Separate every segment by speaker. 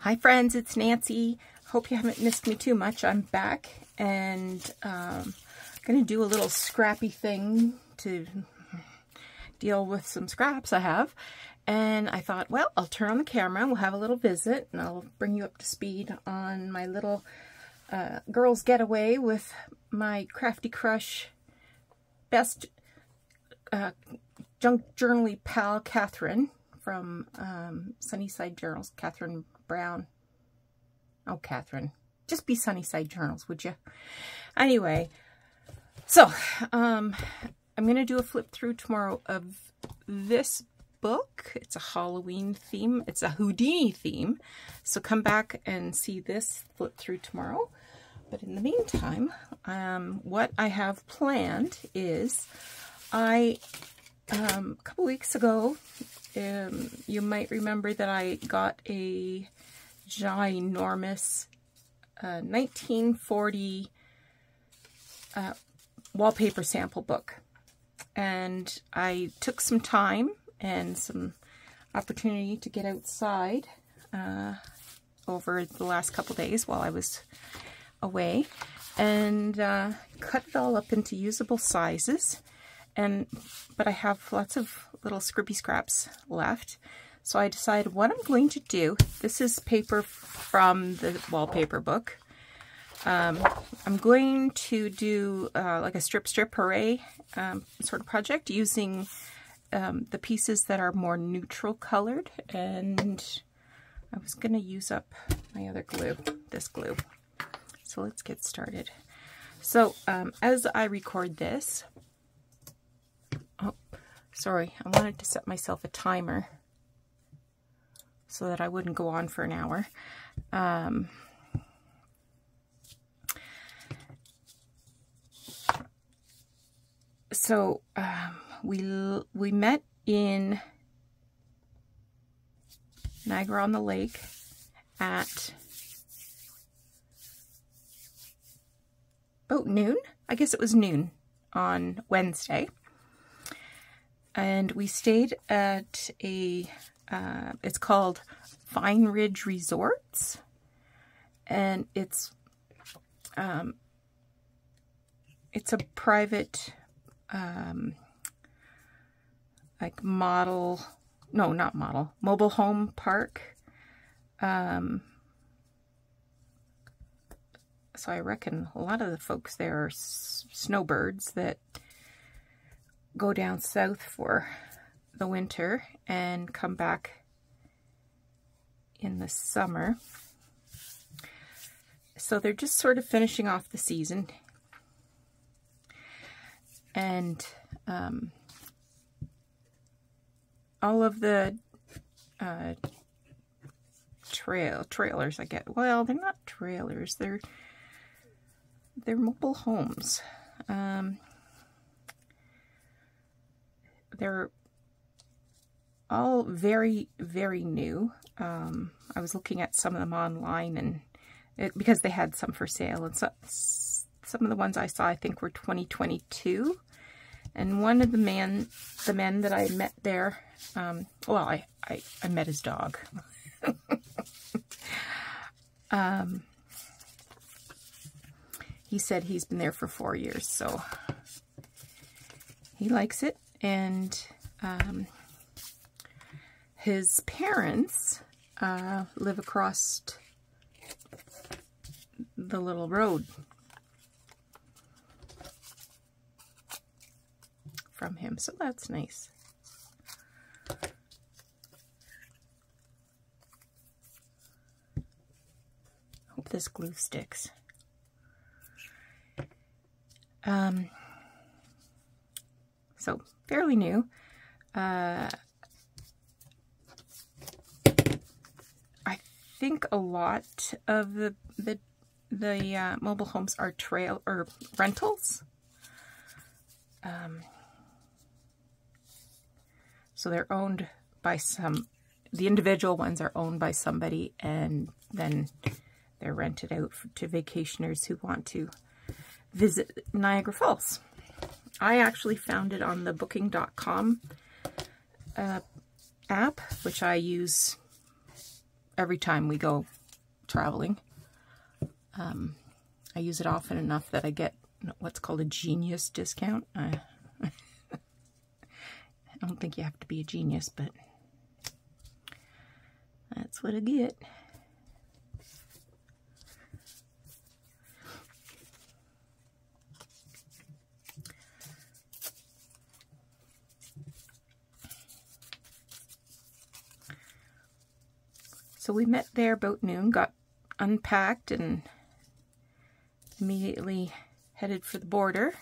Speaker 1: Hi friends, it's Nancy. Hope you haven't missed me too much. I'm back and I'm going to do a little scrappy thing to deal with some scraps I have. And I thought, well, I'll turn on the camera, we'll have a little visit, and I'll bring you up to speed on my little girls getaway with my Crafty Crush best junk journaly pal, Catherine, from Sunnyside Journals. Catherine Brown. Oh, Catherine. Just be Sunnyside Journals, would you? Anyway, so I'm going to do a flip through tomorrow of this book. It's a Halloween theme. It's a Houdini theme. So come back and see this flip through tomorrow. But in the meantime, what I have planned is a couple weeks ago, you might remember that I got a ginormous 1940 wallpaper sample book. And I took some time and some opportunity to get outside over the last couple days while I was away, and cut it all up into usable sizes. But I have lots of little scrippy scraps left, so I decided what I'm going to do. This is paper from the wallpaper book. I'm going to do like a strip hooray sort of project using the pieces that are more neutral colored, and I was going to use up my other glue, this glue. So let's get started. So as I record this, oh, sorry, I wanted to set myself a timer so that I wouldn't go on for an hour. So we met in Niagara-on-the-Lake at about noon. I guess it was noon on Wednesday. And we stayed at a, it's called Vine Ridge Resorts. And it's a private, like mobile home park. So I reckon a lot of the folks there are snowbirds that go down south for the winter and come back in the summer. So they're just sort of finishing off the season. And all of the trailers I get, well, they're not trailers, they're mobile homes. They're all very, very new. I was looking at some of them online, and because they had some for sale, and some of the ones I saw I think were 2022. And one of the men that I met there, well, I met his dog. He said he's been there for 4 years, so he likes it. And his parents live across the little road from him, so that's nice. Hope this glue sticks. So fairly new. I think a lot of the mobile homes are rentals. So they're owned by the individual ones are owned by somebody, and then they're rented out to vacationers who want to visit Niagara Falls. I actually found it on the booking.com app, which I use every time we go traveling. I use it often enough that I get what's called a genius discount. I don't think you have to be a genius, but that's what I get. So we met there about noon, got unpacked, and immediately headed for the border.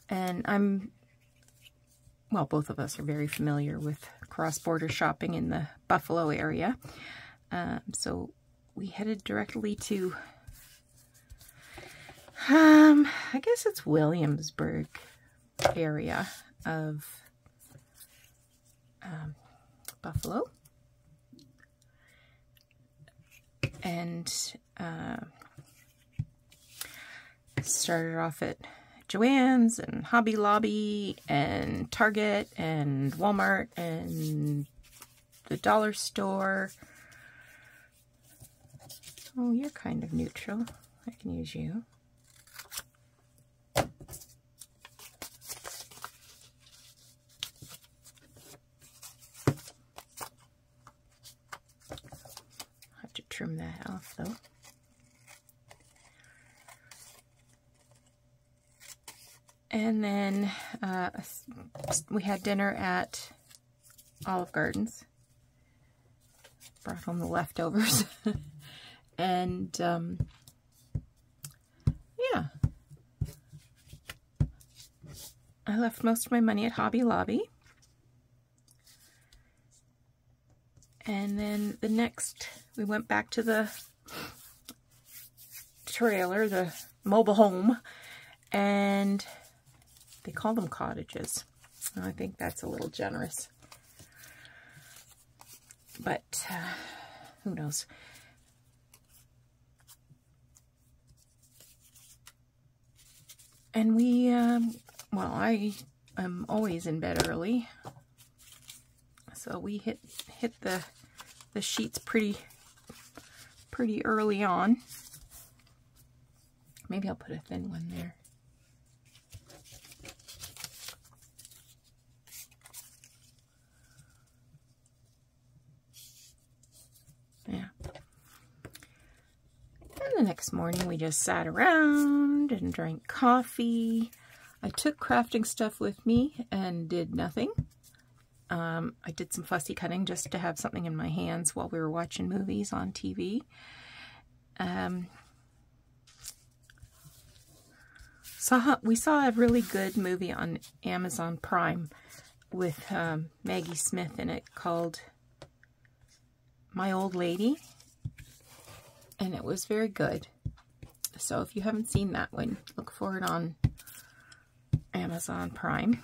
Speaker 1: And well, both of us are very familiar with cross-border shopping in the Buffalo area. So we headed directly to, I guess it's Williamsburg area of Buffalo. And started off at Joann's and Hobby Lobby and Target and Walmart and the dollar store. Oh, you're kind of neutral. I can use you. Have to trim that off though. And then we had dinner at Olive Gardens. Brought home the leftovers. And yeah. I left most of my money at Hobby Lobby. And then the next, we went back to the trailer, the mobile home, and they call them cottages. I think that's a little generous. But who knows? And we, well, I am always in bed early. So we hit the sheets pretty early on. Maybe I'll put a thin one there. Yeah. And the next morning we just sat around and drank coffee. I took crafting stuff with me and did nothing. I did some fussy cutting just to have something in my hands while we were watching movies on TV. We saw a really good movie on Amazon Prime with Maggie Smith in it called My Old Lady, and it was very good. So if you haven't seen that one, look for it on Amazon Prime.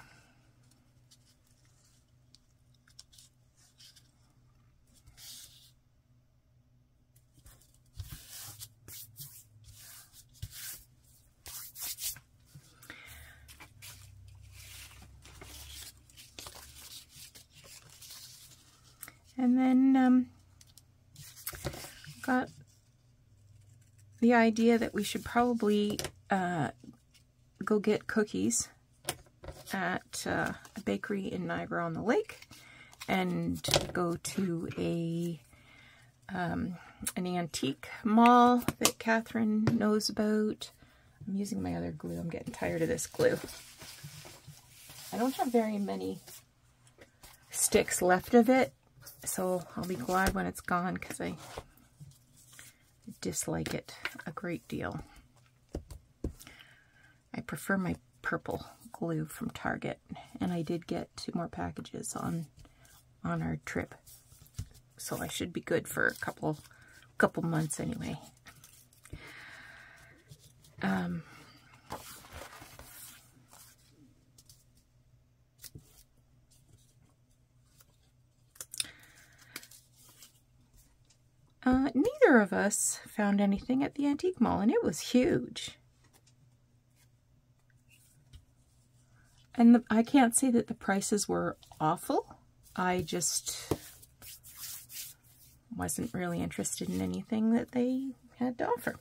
Speaker 1: And then got the idea that we should probably go get cookies at a bakery in Niagara-on-the-Lake and go to an antique mall that Catherine knows about. I'm using my other glue. I'm getting tired of this glue. I don't have very many sticks left of it, so I'll be glad when it's gone because I dislike it a great deal. I prefer my purple glue from Target, and I did get 2 more packages on our trip, so I should be good for a couple months anyway. Neither of us found anything at the antique mall, and it was huge. And I can't say that the prices were awful. I just wasn't really interested in anything that they had to offer.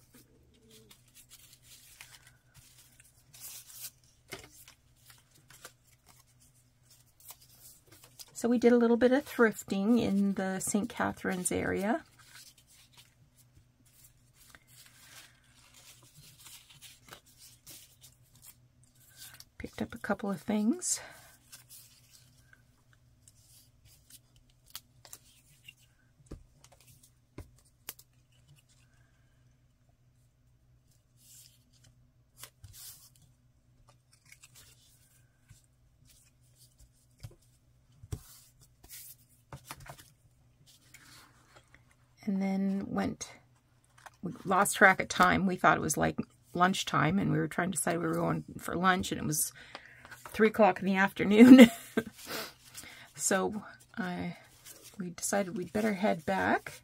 Speaker 1: So we did a little bit of thrifting in the St. Catharines area. Picked up a couple of things. And then we lost track of time. We thought it was like lunchtime, and we were trying to decide we were going for lunch, and it was 3 o'clock in the afternoon. So we decided we'd better head back,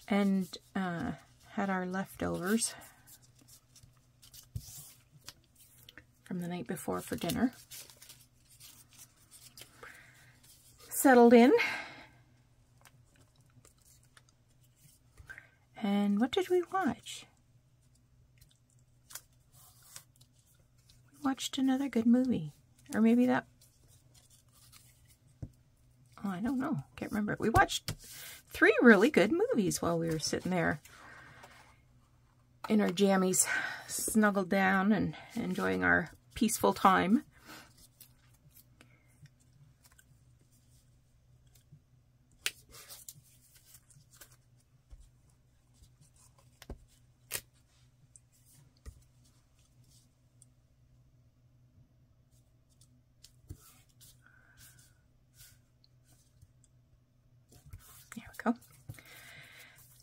Speaker 1: and had our leftovers from the night before for dinner. Settled in. And what did we watch? We watched another good movie. Or maybe that... Oh, I don't know. Can't remember. We watched 3 really good movies while we were sitting there in our jammies, snuggled down and enjoying our peaceful time.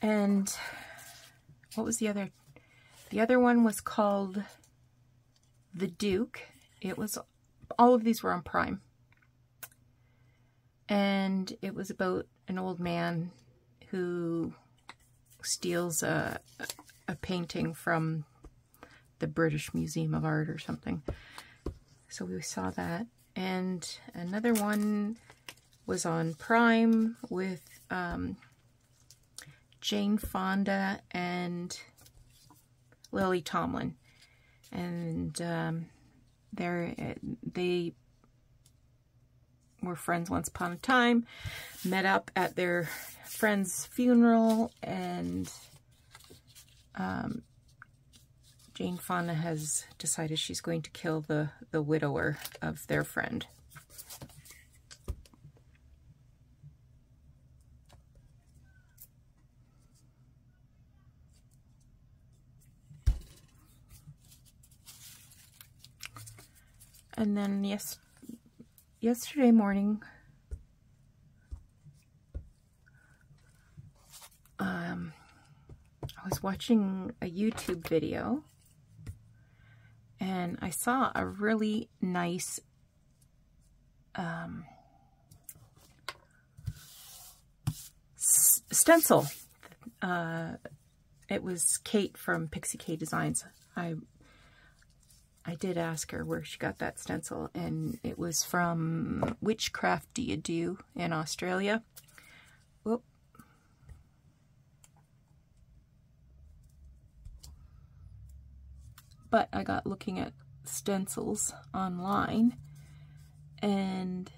Speaker 1: And what was the other? The other one was called The Duke. It was, all of these were on Prime. And it was about an old man who steals a painting from the British Museum of Art or something. So we saw that. And another one was on Prime with Jane Fonda and Lily Tomlin, and they were friends once upon a time, met up at their friend's funeral, and Jane Fonda has decided she's going to kill the widower of their friend. And then yesterday morning, I was watching a YouTube video, and I saw a really nice stencil. It was Kate from Pixie K Designs. I did ask her where she got that stencil, and it was from Witchcraft Do You Do in Australia. Whoop. But I got looking at stencils online, and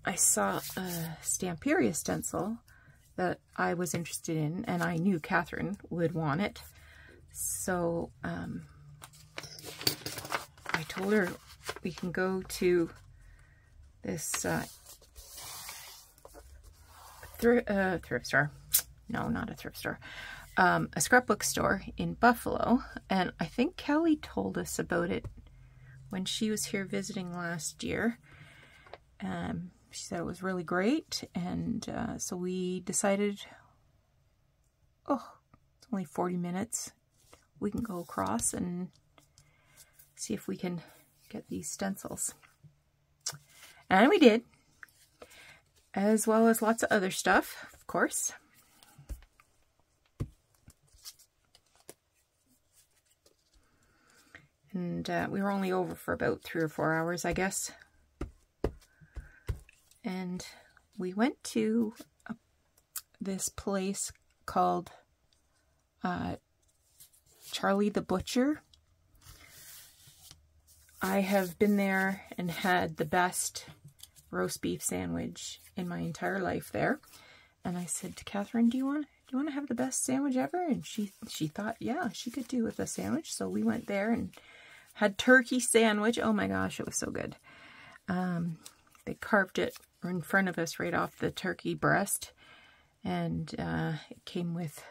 Speaker 1: I saw a Stamperia stencil that I was interested in, and I knew Catherine would want it. So, I told her we can go to this thrift store. No, not a thrift store. A scrapbook store in Buffalo. And I think Kelly told us about it when she was here visiting last year. She said it was really great. And so we decided, oh, it's only 40 minutes. We can go across and see if we can get these stencils. And we did, as well as lots of other stuff, of course. And we were only over for about 3 or 4 hours, I guess. And we went to this place called Charlie the Butcher. I have been there and had the best roast beef sandwich in my entire life there. And I said to Catherine, do you want to have the best sandwich ever? And she thought, yeah, she could do with a sandwich. So we went there and had turkey sandwich. Oh my gosh, it was so good. They carved it in front of us right off the turkey breast. And it came with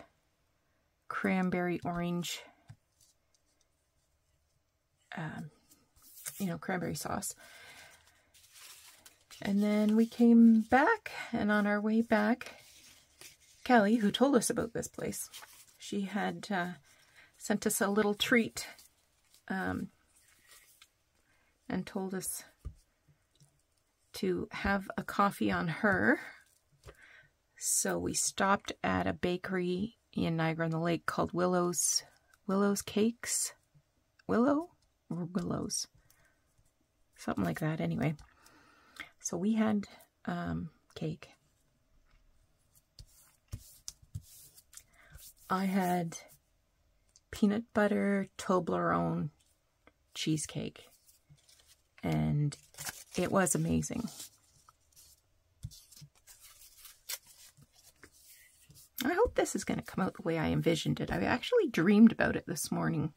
Speaker 1: cranberry orange, cranberry sauce. And then we came back, and on our way back, Kelly, who told us about this place, she had sent us a little treat and told us to have a coffee on her. So we stopped at a bakery in Niagara-on-the-Lake called Willow's Cakes. Willow or Willow's? Something like that anyway. So we had cake. I had peanut butter Toblerone cheesecake. And it was amazing. I hope this is going to come out the way I envisioned it. I actually dreamed about it this morning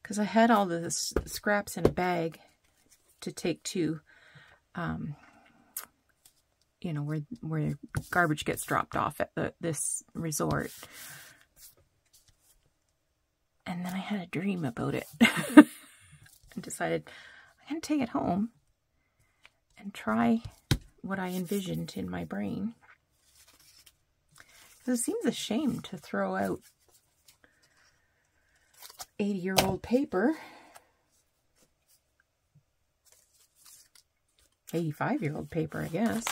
Speaker 1: because I had all the scraps in a bag to take to, where garbage gets dropped off at this resort. And then I had a dream about it and decided I'm going to take it home and try what I envisioned in my brain. It seems a shame to throw out 80-year-old paper, 85-year-old paper, I guess.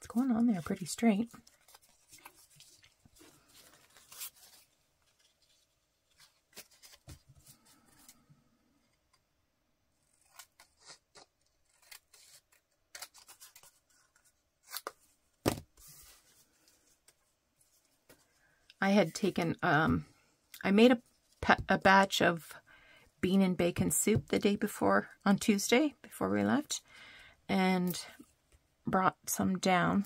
Speaker 1: Going on there pretty straight. I had taken, I made a batch of bean and bacon soup the day before, on Tuesday, before we left, and brought some down.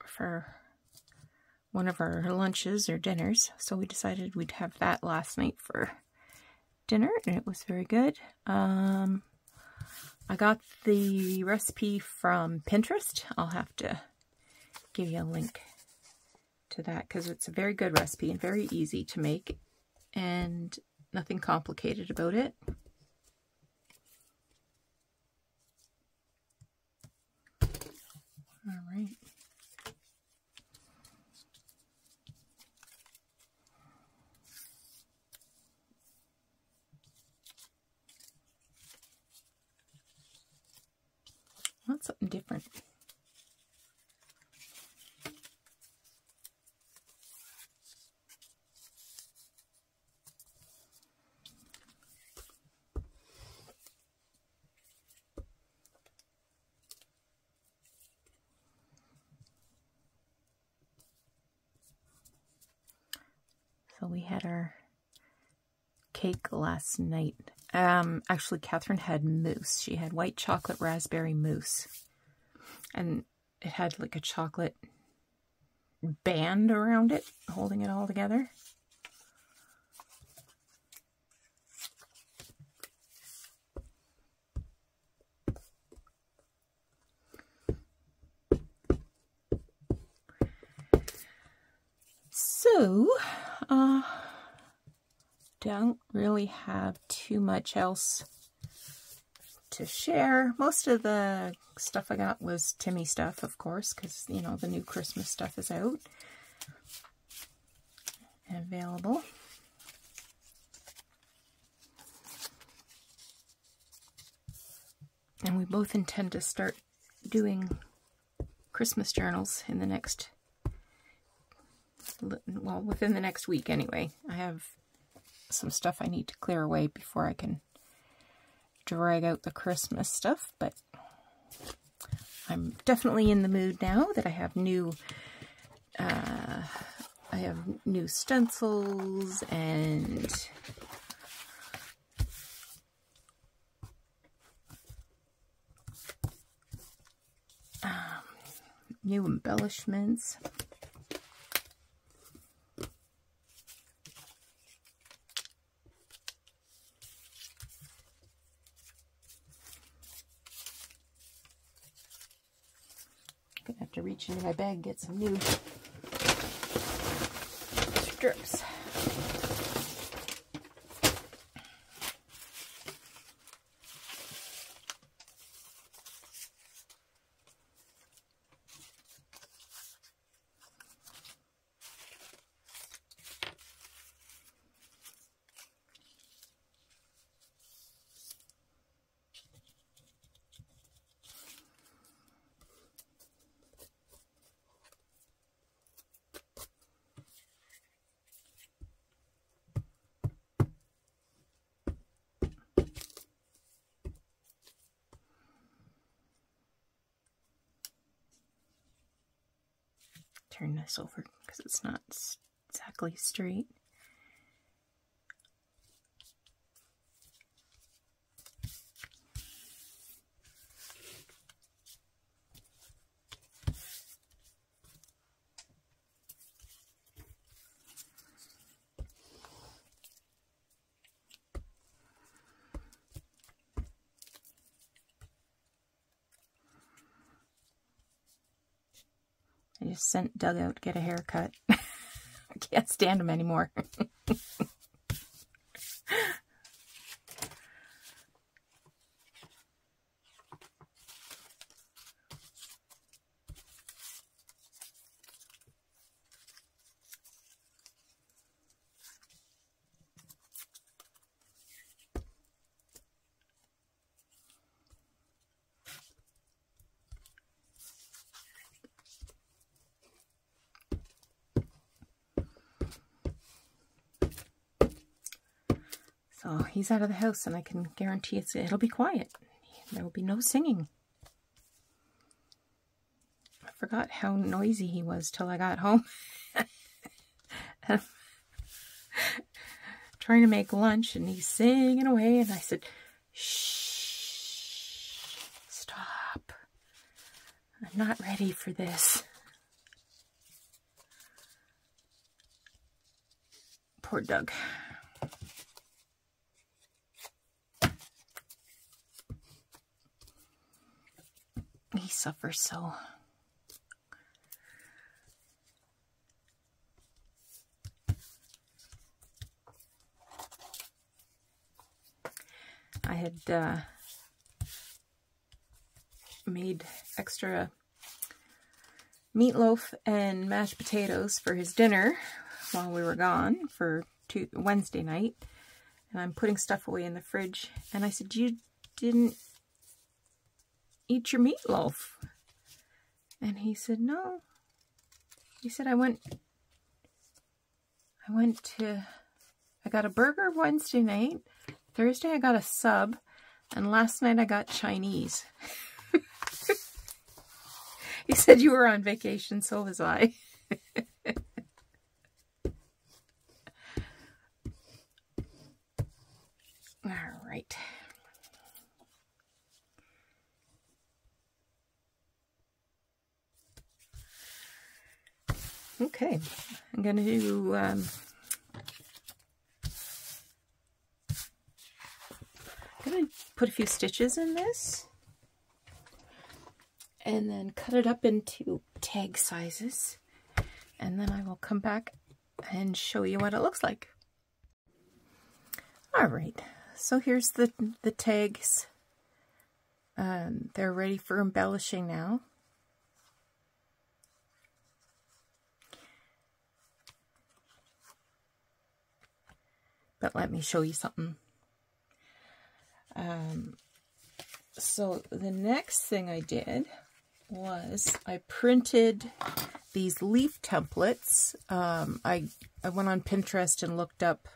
Speaker 1: For one of our lunches or dinners. So we decided we'd have that last night for dinner, and it was very good. I got the recipe from Pinterest. I'll have to give you a link to that because it's a very good recipe and very easy to make. And nothing complicated about it. All right. That's something different. So we had our cake last night. Actually, Catherine had mousse. She had white chocolate raspberry mousse. And it had like a chocolate band around it, holding it all together. So, don't really have too much else to share. Most of the stuff I got was Timmy stuff, of course, because, you know, the new Christmas stuff is out. available. And we both intend to start doing Christmas journals in the next, well, within the next week anyway. I have some stuff I need to clear away before I can drag out the Christmas stuff, but I'm definitely in the mood now that I have new stencils and new embellishments. Gonna have to reach into my bag and get some new strips. Turn this over because it's not exactly straight. I just sent Doug out to get a haircut. I can't stand him anymore. So he's out of the house, and I can guarantee it'll be quiet. There will be no singing. I forgot how noisy he was till I got home. Trying to make lunch, and he's singing away, and I said, shh, stop. I'm not ready for this. Poor Doug. He suffers so. I had made extra meatloaf and mashed potatoes for his dinner while we were gone for Wednesday night, and I'm putting stuff away in the fridge, and I said, you didn't eat your meatloaf? And he said, no. He said, I got a burger Wednesday night, Thursday I got a sub, and last night I got Chinese. He said, you were on vacation, so was I. All right. Okay, I'm going to do I'm going to put a few stitches in this and then cut it up into tag sizes, and then I will come back and show you what it looks like. All right, so here's the tags. They're ready for embellishing now. But let me show you something. So the next thing I did was I printed these leaf templates. I went on Pinterest and looked up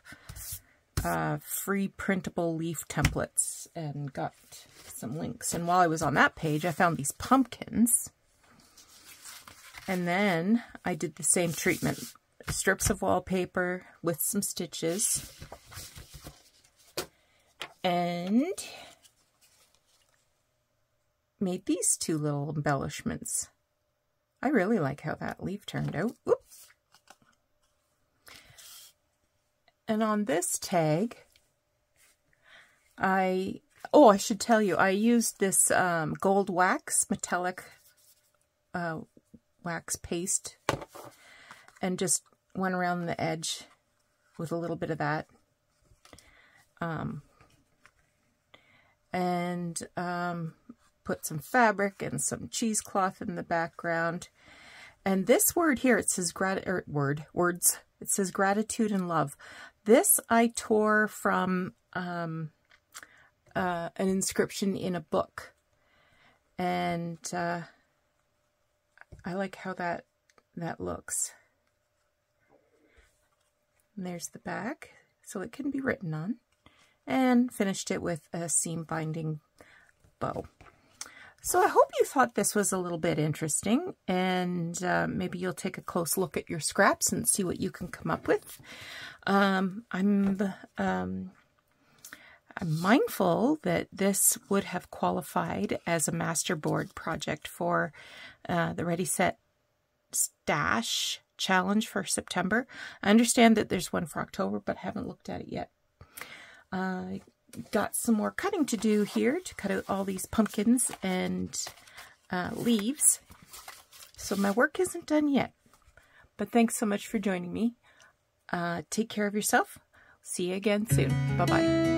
Speaker 1: free printable leaf templates and got some links. And while I was on that page, I found these pumpkins. And then I did the same treatment. Strips of wallpaper with some stitches. And made these two little embellishments. I really like how that leaf turned out. Oops. And on this tag, I should tell you, I used this gold wax, metallic wax paste, and just went around the edge with a little bit of that. Put some fabric and some cheesecloth in the background. And this word here, it says it says gratitude and love. This I tore from an inscription in a book. And I like how that looks. And there's the back, so it can be written on. And finished it with a seam binding bow. So I hope you thought this was a little bit interesting, and maybe you'll take a close look at your scraps and see what you can come up with. I'm mindful that this would have qualified as a Masterboard project for the Ready Set Stash Challenge for September. I understand that there's one for October, but haven't looked at it yet. Got some more cutting to do here to cut out all these pumpkins and leaves. So my work isn't done yet. But thanks so much for joining me. Take care of yourself. See you again soon. Bye-bye.